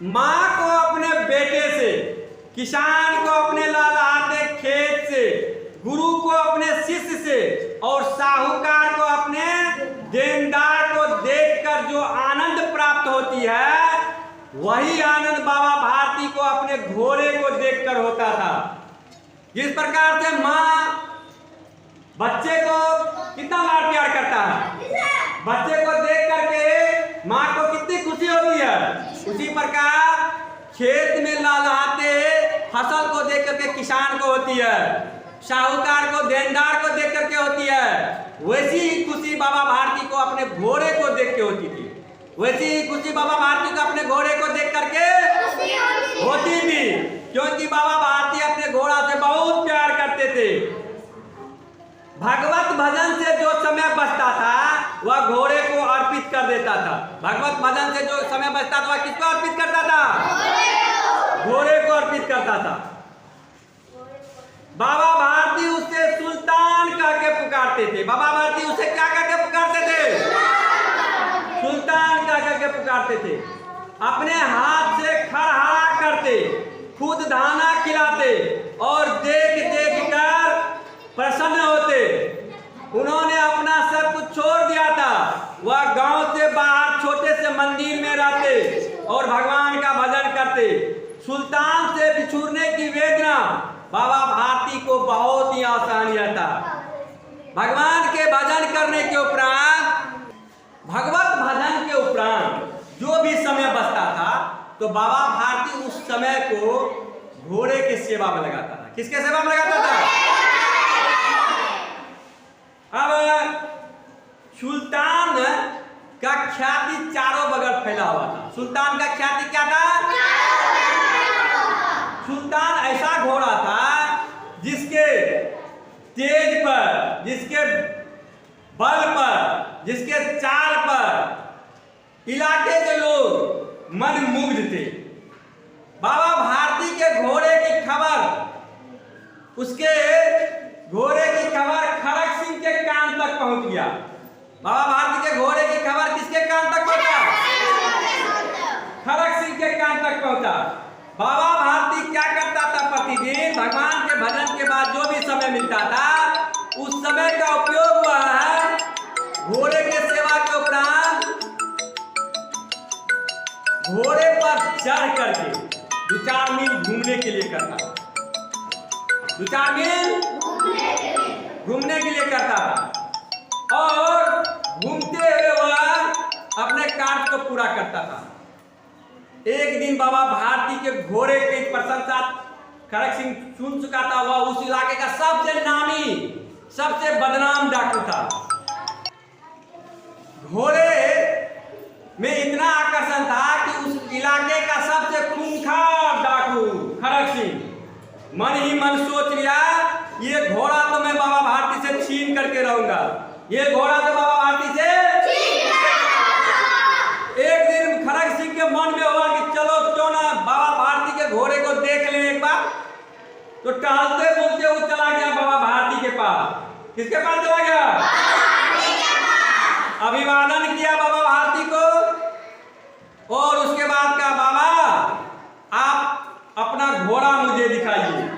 माँ को अपने बेटे से, किसान को अपने लहलहाते खेत से, गुरु को अपने शिष्य से और साहूकार को अपने देनदार को देखकर जो आनंद प्राप्त होती है, वही आनंद बाबा भारती को अपने घोड़े को देखकर होता था। जिस प्रकार से माँ बच्चे को कितना लाड प्यार करता है, बच्चे को देख करके माँ को कितनी खुशी होती है, उसी प्रकार खेत में लहलहाते फसल को देख करके किसान को होती है, साहूकार को देनदार को देख करके होती है। वैसी ही खुशी बाबा भारती को अपने घोड़े को देख के होती थी। वैसी ही खुशी बाबा भारती को अपने घोड़े को देख करके होती थी, क्योंकि बाबा भारती अपने घोड़ा से बहुत प्यार करते थे। भगवत भजन से जो समय बचता था वह घोड़े को अर्पित कर देता था। भगवत भजन से जो समय बचता था वह किसको अर्पित करता था? घोड़े को अर्पित करता था। बाबा भारती उसे सुल्तान कह के पुकारते थे। बाबा भारती उसे क्या कह के पुकारते थे? सुल्तान कह के पुकारते थे। अपने हाथ से खरहरा करते, खुद दाना खिलाते और देख देख कर प्रसन्न होते। उन्होंने अपना सब कुछ छोड़ दिया था। वह गांव से बाहर छोटे से मंदिर में रहते और भगवान का भजन करते। सुल्तान से बिछुड़ने की वेदना बाबा भारती को बहुत ही आसान था। भगवान के भजन करने के उपरांत, भगवत भजन के उपरांत जो भी समय बचता था तो बाबा भारती उस समय को घोड़े की सेवा में लगाता था। किसके सेवा में लगाता था? अब सुल्तान का ख्याति चारों बगल फैला हुआ था। सुल्तान का ख्याति क्या था? सुल्तान ऐसा घोड़ा था जिसके तेज पर, जिसके बल पर, जिसके चाल पर इलाके के लोग मन मुग्ध थे। बाबा भारती के घोड़े की खबर, उसके घोड़े की खबर खड़क सिंह के कान तक पहुंच गया। बाबा भारती के घोड़े की खबर किसके कान तक पहुंचा? खड़क सिंह के कान तक पहुंचा। बाबा भारती क्या करता था? प्रतिदिन भगवान के भजन के बाद जो भी समय मिलता था उस समय का उपयोग हुआ है घोड़े के सेवा के उपरांत घोड़े पर चढ़ करके 2-4 मील घूमने के लिए करता था। 2-4 मील घूमने के लिए करता था और घूमते हुए वह अपने कार्य को पूरा करता था। एक दिन बाबा भारती के घोड़े की प्रशंसा खड़क सिंह सुन चुका था। वह उस इलाके का सबसे नामी, सबसे बदनाम डाकू था। घोड़े में इतना आकर्षण था कि उस इलाके का सबसे खूंखार डाकू खड़क सिंह मन ही मन सोच लिया, ये घोड़ा तो मैं बाबा भारती से छीन करके रहूंगा। ये घोड़ा तो बाबा भारती से एक दिन खड़क सिंह के मन में हुआ कि चलो क्यों ना बाबा भारती के घोड़े को देख लें एक बार। तो टहलते बोलते वो चला गया बाबा भारती के पास। किसके पास चला गया? अभिवादन किया बाबा भारती को और उसके बाद कहा, बाबा आप अपना घोड़ा मुझे दिखाइए।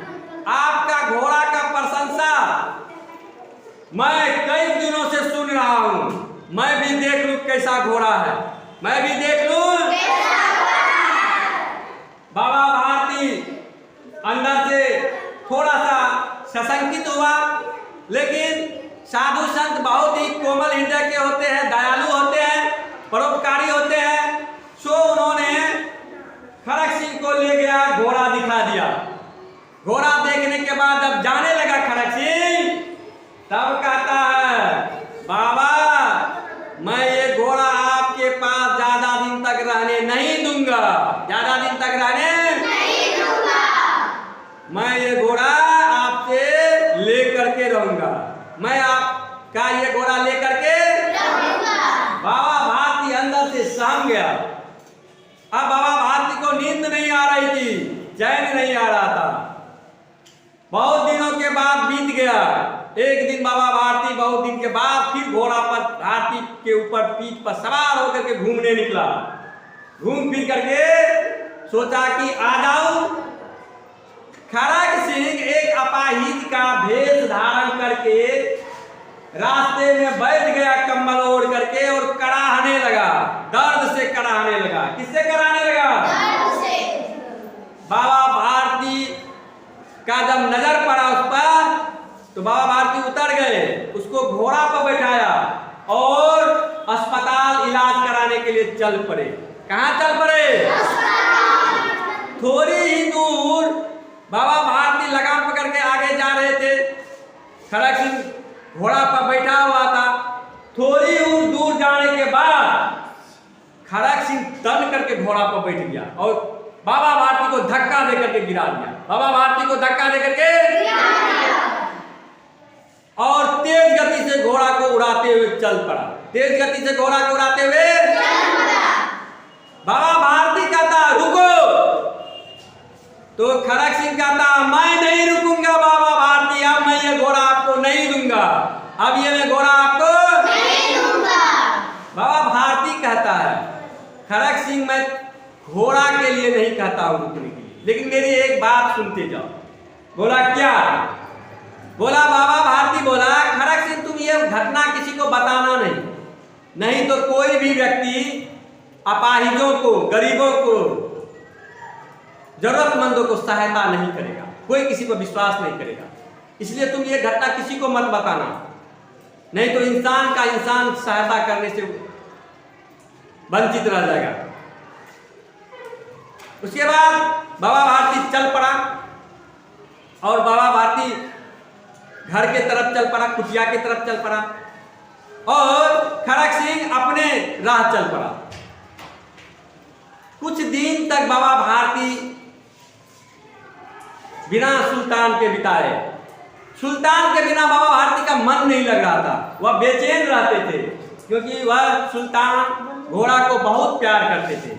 आपका घोड़ा का प्रशंसा मैं कई दिनों से सुन रहा हूं। मैं भी देख लूं कैसा घोड़ा है, मैं भी देख लूं। बाबा भारती अंदर से थोड़ा सा सशंकित हुआ, लेकिन साधु संत बहुत ही कोमल हृदय के होते हैं, दयालु होते हैं, परोपकारी होते हैं। सो उन्होंने खड़क सिंह को ले गया, घोड़ा दिखा दिया। घोड़ा देखने के बाद जब जाने लगा खड़क सिंह, तब कहता है, बाबा मैं ये घोड़ा आपके पास ज्यादा दिन तक रहने नहीं दूंगा, ज्यादा दिन तक रहने नहीं दूंगा। मैं ये घोड़ा आपसे ले करके रहूंगा, मैं आपका ये घोड़ा ले करके रहूंगा। बाबा भारती अंदर से सहम गया। अब बाबा भारती को नींद नहीं आ रही थी, चैन नहीं आ रहा था। बहुत दिनों के बाद बीत गया। एक दिन बाबा भारती बहुत दिन के बाद फिर घोड़ा पर हाथी के ऊपर पीठ पर सवार होकर के घूमने निकला। घूम फिर करके सोचा कि आ जाऊं। खड़ग सिंह एक अपाहिज का भेष धारण करके रास्ते में बैठ गया कम्बल ओढ़ करके और कराहने लगा, दर्द से कराहने लगा। किससे कराहने लगा? दर्द से। बाबा भारती का जब नजर पड़ा उस पर तो बाबा भारती उतर गए, उसको घोड़ा पर बैठाया और अस्पताल इलाज कराने के लिए चल पड़े। कहाँ चल पड़े? थोड़ी ही दूर बाबा भारती लगाम पकड़ के आगे जा रहे थे। खड़ग सिंह घोड़ा पर बैठा हुआ था। थोड़ी दूर जाने के बाद खड़ग सिंह तन करके घोड़ा पर बैठ गया और बाबा भारती को धक्का देकर के गिरा दिया। बाबा भारती को धक्का देकर के और तेज गति से घोड़ा को उड़ाते हुए चल पड़ा। तेज गति से घोड़ा को उड़ाते हुए बाबा भारती कहता रुको, तो खड़ग सिंह कहता मैं नहीं रुकूंगा बाबा भारती, अब मैं ये घोड़ा आपको नहीं दूंगा, अब ये मैं घोड़ा आपको नहीं दूंगा। बाबा भारती कहता है खड़ग सिंह मैं घोड़ा के लिए नहीं कहता हूं रुकने के लिए, लेकिन मेरी एक बात सुनते जाओ। बोला क्या? बोला बाबा भारती बोला खड़ग सिंह तुम ये घटना किसी को बताना नहीं, नहीं तो कोई भी व्यक्ति अपाहिजों को, गरीबों को, जरूरतमंदों को सहायता नहीं करेगा, कोई किसी को विश्वास नहीं करेगा, इसलिए तुम ये घटना किसी को मत बताना, नहीं तो इंसान का इंसान सहायता करने से वंचित रह जाएगा। उसके बाद बाबा भारती चल पड़ा और बाबा भारती घर के तरफ चल पड़ा, कुटिया की तरफ चल पड़ा और खड़ग सिंह अपने राह चल पड़ा। कुछ दिन तक बाबा भारती बिना सुल्तान के बिताए। सुल्तान के बिना बाबा भारती का मन नहीं लग रहा था, वह बेचैन रहते थे क्योंकि वह सुल्तान घोड़ा को बहुत प्यार करते थे।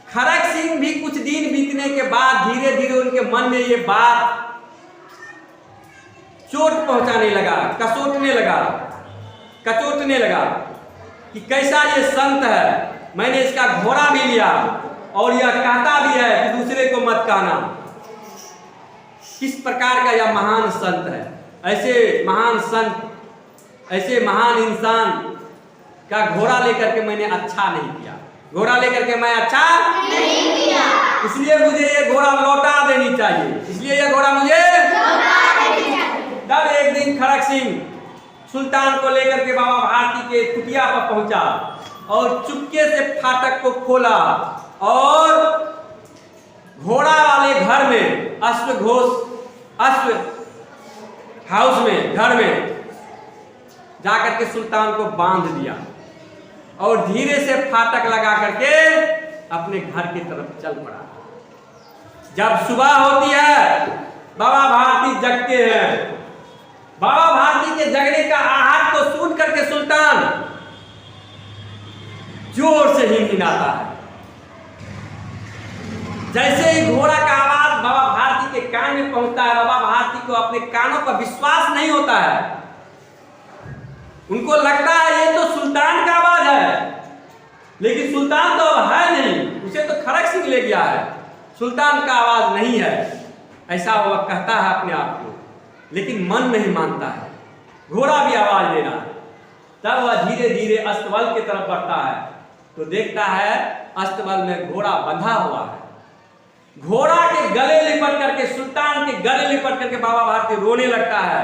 खड़ग सिंह भी कुछ दिन बीतने के बाद धीरे धीरे उनके मन में ये बात चोट पहुंचाने लगा, कचोटने लगा कि कैसा ये संत है, मैंने इसका घोड़ा भी लिया और यह कहता भी है कि दूसरे को मत कहना। किस प्रकार का यह महान संत है, ऐसे महान संत, ऐसे महान इंसान का घोड़ा लेकर के मैंने अच्छा नहीं किया, घोड़ा लेकर के मैं अच्छा नहीं किया, इसलिए मुझे ये घोड़ा लौटा देनी चाहिए, इसलिए ये घोड़ा मुझे लौटा देनी चाहिए। तब एक दिन खड़ग सिंह सुल्तान को लेकर के बाबा भारती के कुटिया पर पहुंचा और चुपके से फाटक को खोला और घोड़ा वाले घर में अश्व हाउस में, घर में जाकर के सुल्तान को बांध दिया और धीरे से फाटक लगा करके अपने घर की तरफ चल पड़ा। जब सुबह होती है बाबा भारती जगते हैं। बाबा भारती के जगने का आहार को सुन करके सुल्तान जोर से हिनहिनाता है। जैसे ही घोड़ा का आवाज बाबा भारती के कान में पहुंचता है, बाबा भारती को अपने कानों पर विश्वास नहीं होता है। उनको लगता है ये तो सुल्तान का आवाज है, लेकिन सुल्तान तो अब है नहीं, उसे तो खड़ग सिंह ले गया है, सुल्तान का आवाज नहीं है, ऐसा वह कहता है अपने आप को, लेकिन मन नहीं मानता है, घोड़ा भी आवाज दे रहा है। तब वह धीरे धीरे अस्तबल की तरफ बढ़ता है तो देखता है अस्तबल में घोड़ा बंधा हुआ है। घोड़ा के गले लिपट करके, सुल्तान के गले लिपट करके बाबा भारती रोने लगता है,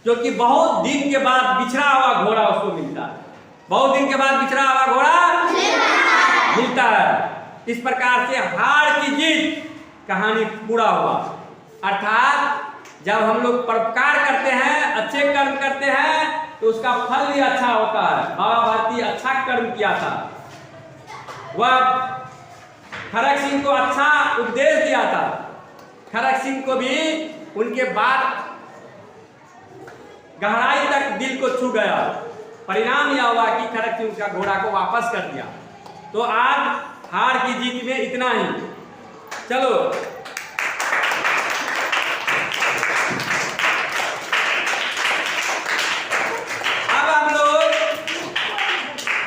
क्योंकि बहुत दिन के बाद बिछड़ा हुआ घोड़ा उसको मिलता है, बहुत दिन के बाद बिछड़ा हुआ घोड़ा मिलता है। इस प्रकार से हार की जीत कहानी पूरा हुआ। अर्थात जब हम लोग परोपकार करते हैं, अच्छे कर्म करते हैं, तो उसका फल भी अच्छा होता है। बाबा भारती अच्छा कर्म किया था, वह खड़ग सिंह को अच्छा उपदेश दिया था। खड़ग सिंह को भी उनके बात गहराई तक दिल को छू गया। परिणाम यह हुआ कि खड़ग सिंह का घोड़ा को वापस कर दिया। तो आज हार की जीत में इतना ही। चलो अब हम लोग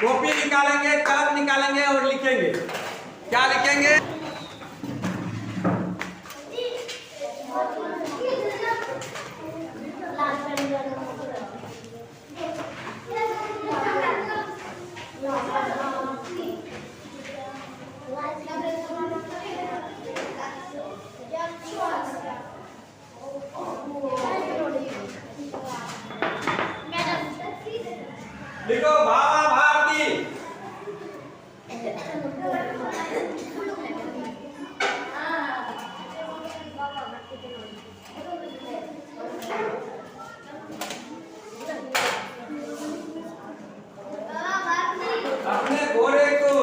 कॉपी निकालेंगे, कलम निकालेंगे और लिखेंगे। क्या लिखेंगे? लिखो भावा भारती। अपने घोड़े को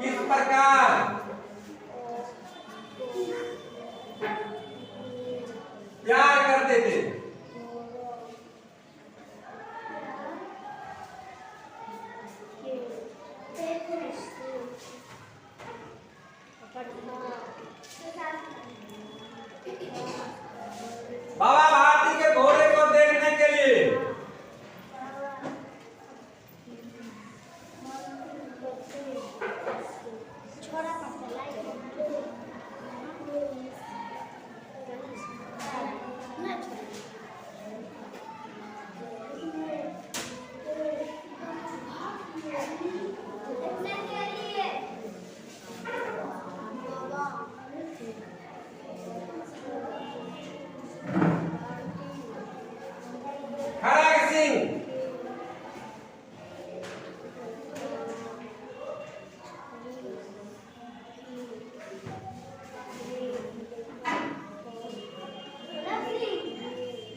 किस प्रकार प्यार करते थे? बाबा भारती के घोड़े को देखने के लिए खड़ग सिंह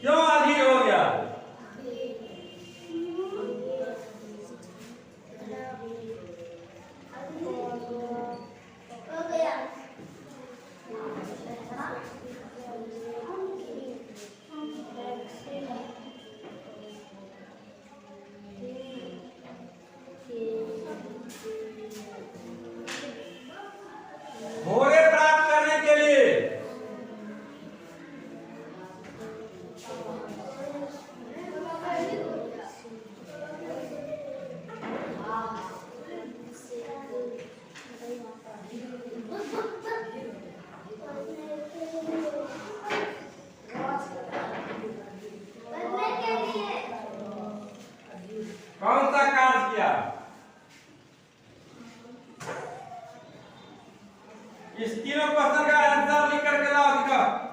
क्यों अधीर हो गया? घोड़े प्राप्त करने के लिए कौन सा कार्य किया? इस तीनों क्वेश्चन का आंसर लिख करके लाओ।